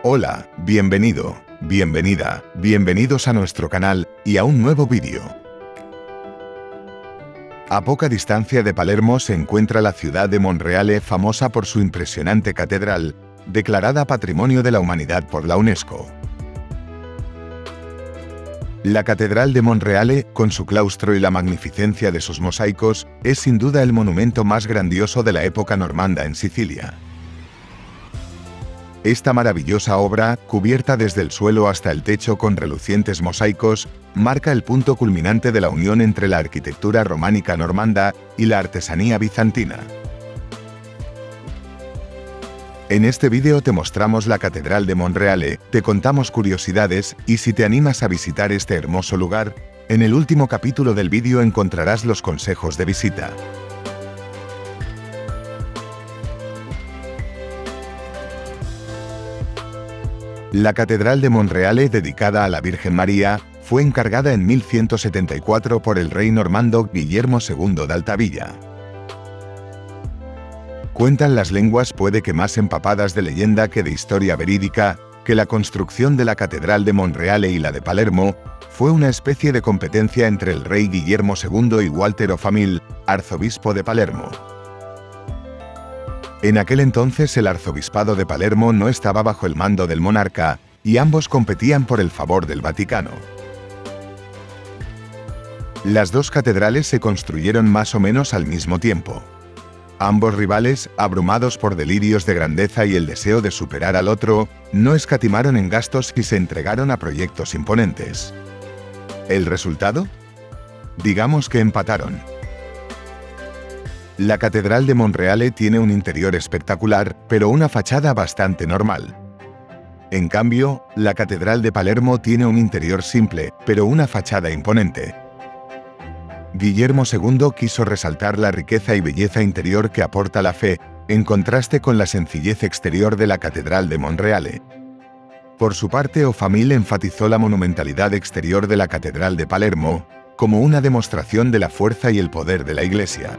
Hola, bienvenido, bienvenida, bienvenidos a nuestro canal y a un nuevo vídeo. A poca distancia de Palermo se encuentra la ciudad de Monreale, famosa por su impresionante catedral, declarada Patrimonio de la Humanidad por la UNESCO. La Catedral de Monreale, con su claustro y la magnificencia de sus mosaicos, es sin duda el monumento más grandioso de la época normanda en Sicilia. Esta maravillosa obra, cubierta desde el suelo hasta el techo con relucientes mosaicos, marca el punto culminante de la unión entre la arquitectura románica normanda y la artesanía bizantina. En este vídeo te mostramos la Catedral de Monreale, te contamos curiosidades y si te animas a visitar este hermoso lugar, en el último capítulo del vídeo encontrarás los consejos de visita. La Catedral de Monreale, dedicada a la Virgen María, fue encargada en 1174 por el rey normando Guillermo II de Altavilla. Cuentan las lenguas, puede que más empapadas de leyenda que de historia verídica, que la construcción de la Catedral de Monreale y la de Palermo fue una especie de competencia entre el rey Guillermo II y Walter O'Famil, arzobispo de Palermo. En aquel entonces el arzobispado de Palermo no estaba bajo el mando del monarca, y ambos competían por el favor del Vaticano. Las dos catedrales se construyeron más o menos al mismo tiempo. Ambos rivales, abrumados por delirios de grandeza y el deseo de superar al otro, no escatimaron en gastos y se entregaron a proyectos imponentes. ¿El resultado? Digamos que empataron. La Catedral de Monreale tiene un interior espectacular, pero una fachada bastante normal. En cambio, la Catedral de Palermo tiene un interior simple, pero una fachada imponente. Guillermo II quiso resaltar la riqueza y belleza interior que aporta la fe, en contraste con la sencillez exterior de la Catedral de Monreale. Por su parte, O'Famil enfatizó la monumentalidad exterior de la Catedral de Palermo, como una demostración de la fuerza y el poder de la Iglesia.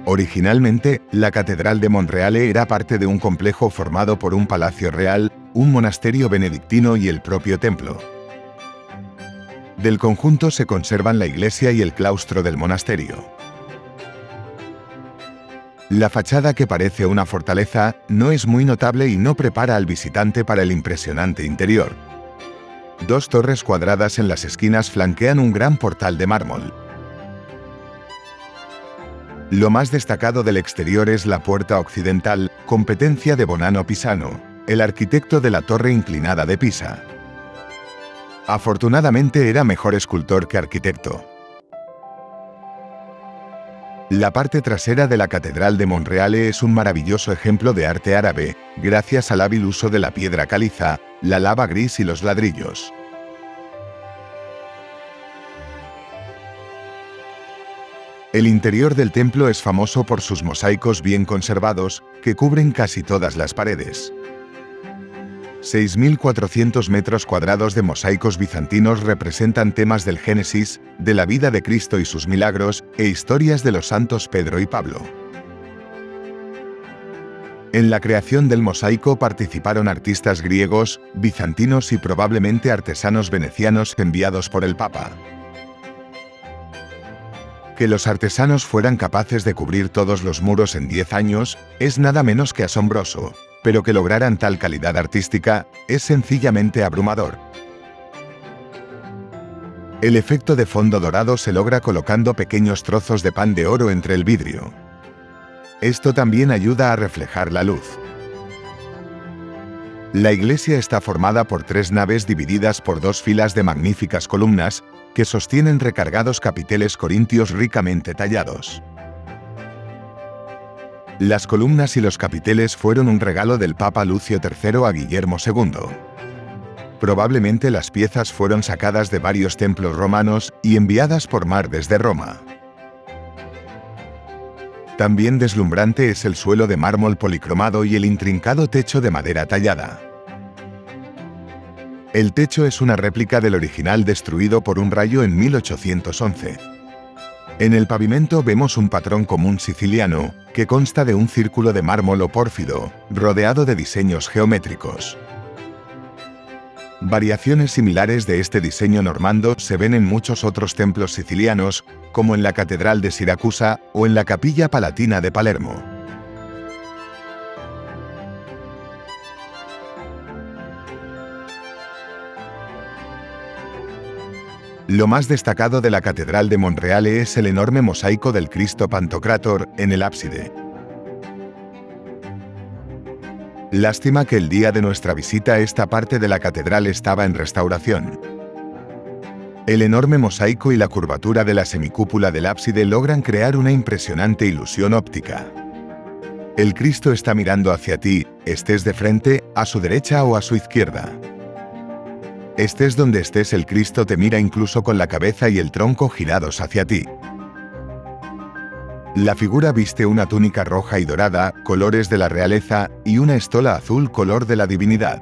Originalmente, la Catedral de Monreale era parte de un complejo formado por un palacio real, un monasterio benedictino y el propio templo. Del conjunto se conservan la iglesia y el claustro del monasterio. La fachada, que parece una fortaleza, no es muy notable y no prepara al visitante para el impresionante interior. Dos torres cuadradas en las esquinas flanquean un gran portal de mármol. Lo más destacado del exterior es la puerta occidental, competencia de Bonanno Pisano, el arquitecto de la torre inclinada de Pisa. Afortunadamente era mejor escultor que arquitecto. La parte trasera de la Catedral de Monreale es un maravilloso ejemplo de arte árabe, gracias al hábil uso de la piedra caliza, la lava gris y los ladrillos. El interior del templo es famoso por sus mosaicos bien conservados, que cubren casi todas las paredes. 6.400 metros cuadrados de mosaicos bizantinos representan temas del Génesis, de la vida de Cristo y sus milagros, e historias de los santos Pedro y Pablo. En la creación del mosaico participaron artistas griegos, bizantinos y probablemente artesanos venecianos enviados por el Papa. Que los artesanos fueran capaces de cubrir todos los muros en 10 años es nada menos que asombroso, pero que lograran tal calidad artística es sencillamente abrumador. El efecto de fondo dorado se logra colocando pequeños trozos de pan de oro entre el vidrio. Esto también ayuda a reflejar la luz. La iglesia está formada por 3 naves divididas por 2 filas de magníficas columnas, que sostienen recargados capiteles corintios ricamente tallados. Las columnas y los capiteles fueron un regalo del Papa Lucio III a Guillermo II. Probablemente las piezas fueron sacadas de varios templos romanos y enviadas por mar desde Roma. También deslumbrante es el suelo de mármol policromado y el intrincado techo de madera tallada. El techo es una réplica del original destruido por un rayo en 1811. En el pavimento vemos un patrón común siciliano, que consta de un círculo de mármol o pórfido, rodeado de diseños geométricos. Variaciones similares de este diseño normando se ven en muchos otros templos sicilianos, como en la Catedral de Siracusa o en la Capilla Palatina de Palermo. Lo más destacado de la Catedral de Monreale es el enorme mosaico del Cristo Pantocrátor en el ábside. Lástima que el día de nuestra visita esta parte de la catedral estaba en restauración. El enorme mosaico y la curvatura de la semicúpula del ábside logran crear una impresionante ilusión óptica. El Cristo está mirando hacia ti, estés de frente, a su derecha o a su izquierda. Estés donde estés, el Cristo te mira incluso con la cabeza y el tronco girados hacia ti. La figura viste una túnica roja y dorada, colores de la realeza, y una estola azul, color de la divinidad.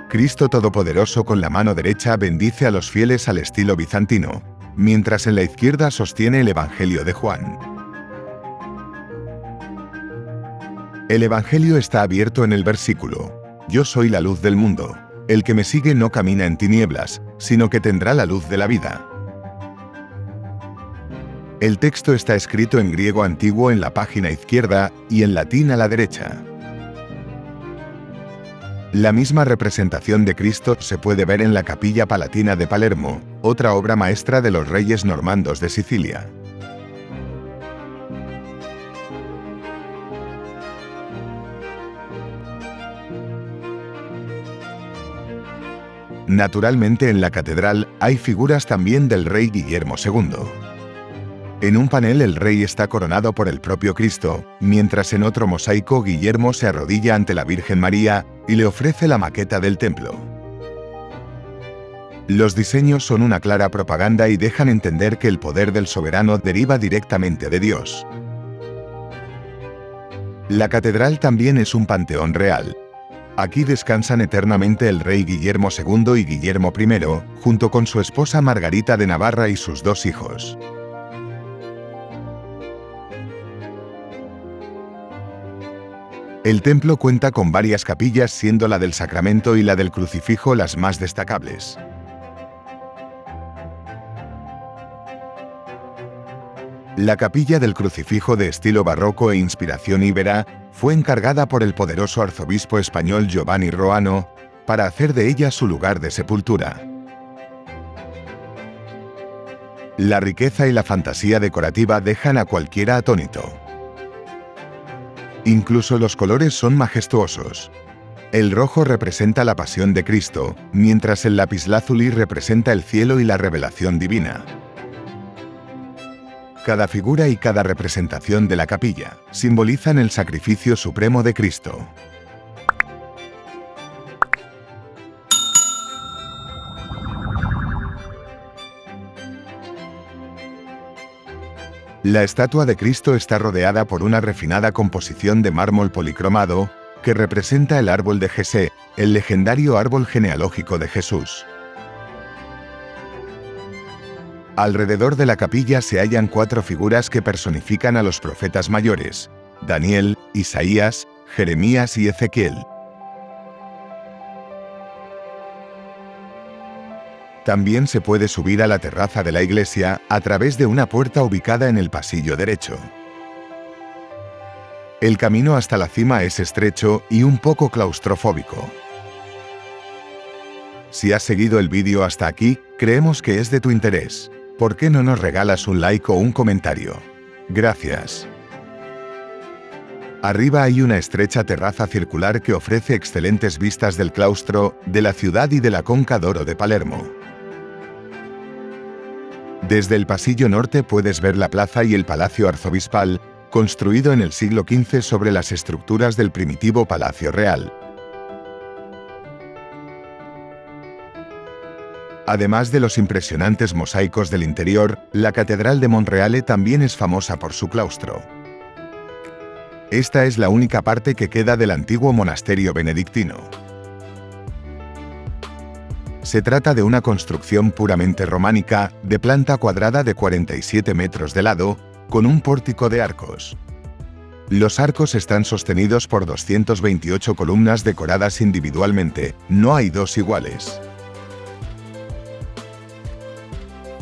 Cristo Todopoderoso con la mano derecha bendice a los fieles al estilo bizantino, mientras en la izquierda sostiene el Evangelio de Juan. El Evangelio está abierto en el versículo: Yo soy la luz del mundo. El que me sigue no camina en tinieblas, sino que tendrá la luz de la vida. El texto está escrito en griego antiguo en la página izquierda y en latín a la derecha. La misma representación de Cristo se puede ver en la Capilla Palatina de Palermo, otra obra maestra de los reyes normandos de Sicilia. Naturalmente, en la catedral hay figuras también del rey Guillermo II. En un panel el rey está coronado por el propio Cristo, mientras en otro mosaico Guillermo se arrodilla ante la Virgen María y le ofrece la maqueta del templo. Los diseños son una clara propaganda y dejan entender que el poder del soberano deriva directamente de Dios. La catedral también es un panteón real. Aquí descansan eternamente el rey Guillermo II y Guillermo I, junto con su esposa Margarita de Navarra y sus dos hijos. El templo cuenta con varias capillas, siendo la del Sacramento y la del Crucifijo las más destacables. La capilla del Crucifijo, de estilo barroco e inspiración íbera, fue encargada por el poderoso arzobispo español Giovanni Roano para hacer de ella su lugar de sepultura. La riqueza y la fantasía decorativa dejan a cualquiera atónito. Incluso los colores son majestuosos. El rojo representa la pasión de Cristo, mientras el lapislázuli representa el cielo y la revelación divina. Cada figura y cada representación de la capilla simbolizan el sacrificio supremo de Cristo. La estatua de Cristo está rodeada por una refinada composición de mármol policromado que representa el árbol de Jesé, el legendario árbol genealógico de Jesús. Alrededor de la capilla se hallan 4 figuras que personifican a los profetas mayores: Daniel, Isaías, Jeremías y Ezequiel. También se puede subir a la terraza de la iglesia a través de una puerta ubicada en el pasillo derecho. El camino hasta la cima es estrecho y un poco claustrofóbico. Si has seguido el vídeo hasta aquí, creemos que es de tu interés. ¿Por qué no nos regalas un like o un comentario? Gracias. Arriba hay una estrecha terraza circular que ofrece excelentes vistas del claustro, de la ciudad y de la Conca d'Oro de Palermo. Desde el pasillo norte puedes ver la plaza y el palacio arzobispal, construido en el siglo XV sobre las estructuras del primitivo Palacio Real. Además de los impresionantes mosaicos del interior, la Catedral de Monreale también es famosa por su claustro. Esta es la única parte que queda del antiguo monasterio benedictino. Se trata de una construcción puramente románica, de planta cuadrada de 47 metros de lado, con un pórtico de arcos. Los arcos están sostenidos por 228 columnas decoradas individualmente, no hay dos iguales.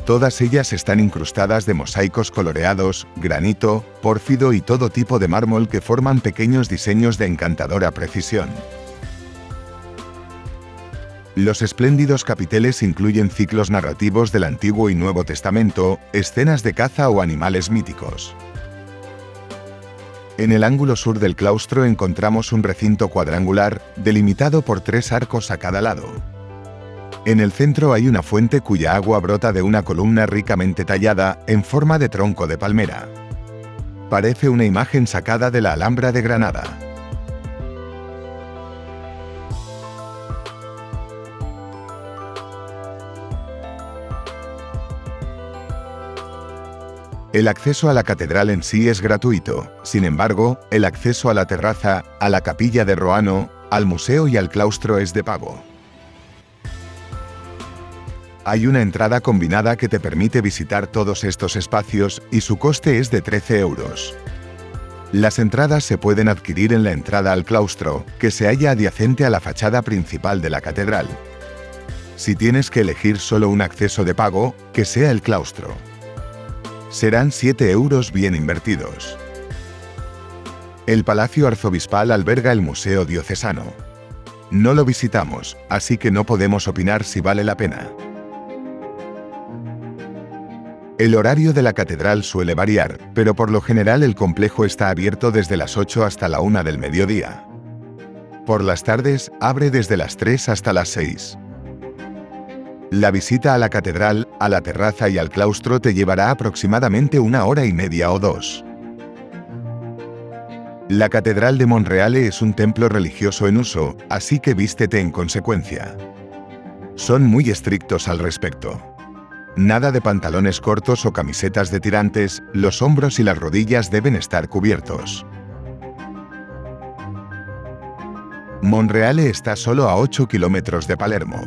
Todas ellas están incrustadas de mosaicos coloreados, granito, pórfido y todo tipo de mármol que forman pequeños diseños de encantadora precisión. Los espléndidos capiteles incluyen ciclos narrativos del Antiguo y Nuevo Testamento, escenas de caza o animales míticos. En el ángulo sur del claustro encontramos un recinto cuadrangular, delimitado por 3 arcos a cada lado. En el centro hay una fuente cuya agua brota de una columna ricamente tallada, en forma de tronco de palmera. Parece una imagen sacada de la Alhambra de Granada. El acceso a la catedral en sí es gratuito, sin embargo, el acceso a la terraza, a la capilla de Roano, al museo y al claustro es de pago. Hay una entrada combinada que te permite visitar todos estos espacios y su coste es de 13 euros. Las entradas se pueden adquirir en la entrada al claustro, que se halla adyacente a la fachada principal de la catedral. Si tienes que elegir solo un acceso de pago, que sea el claustro. Serán 7 euros bien invertidos. El Palacio Arzobispal alberga el Museo Diocesano. No lo visitamos, así que no podemos opinar si vale la pena. El horario de la catedral suele variar, pero por lo general el complejo está abierto desde las 8 hasta la 1 del mediodía. Por las tardes, abre desde las 3 hasta las 6. La visita a la catedral, a la terraza y al claustro te llevará aproximadamente 1 hora y media o 2. La Catedral de Monreale es un templo religioso en uso, así que vístete en consecuencia. Son muy estrictos al respecto. Nada de pantalones cortos o camisetas de tirantes, los hombros y las rodillas deben estar cubiertos. Monreale está solo a 8 kilómetros de Palermo.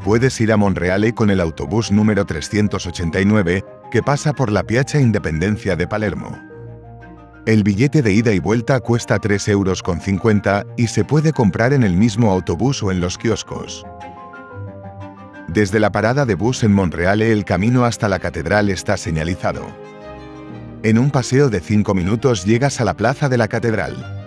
Puedes ir a Monreale con el autobús número 389, que pasa por la Piazza Independencia de Palermo. El billete de ida y vuelta cuesta 3,50 € y se puede comprar en el mismo autobús o en los kioscos. Desde la parada de bus en Monreale el camino hasta la catedral está señalizado. En un paseo de 5 minutos llegas a la plaza de la catedral.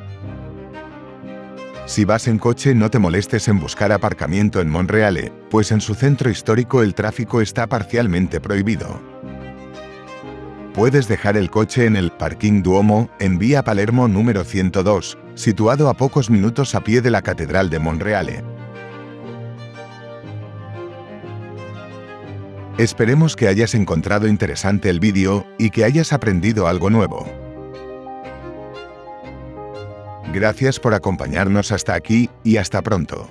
Si vas en coche no te molestes en buscar aparcamiento en Monreale, pues en su centro histórico el tráfico está parcialmente prohibido. Puedes dejar el coche en el Parking Duomo, en Vía Palermo número 102, situado a pocos minutos a pie de la Catedral de Monreale. Esperemos que hayas encontrado interesante el vídeo y que hayas aprendido algo nuevo. Gracias por acompañarnos hasta aquí y hasta pronto.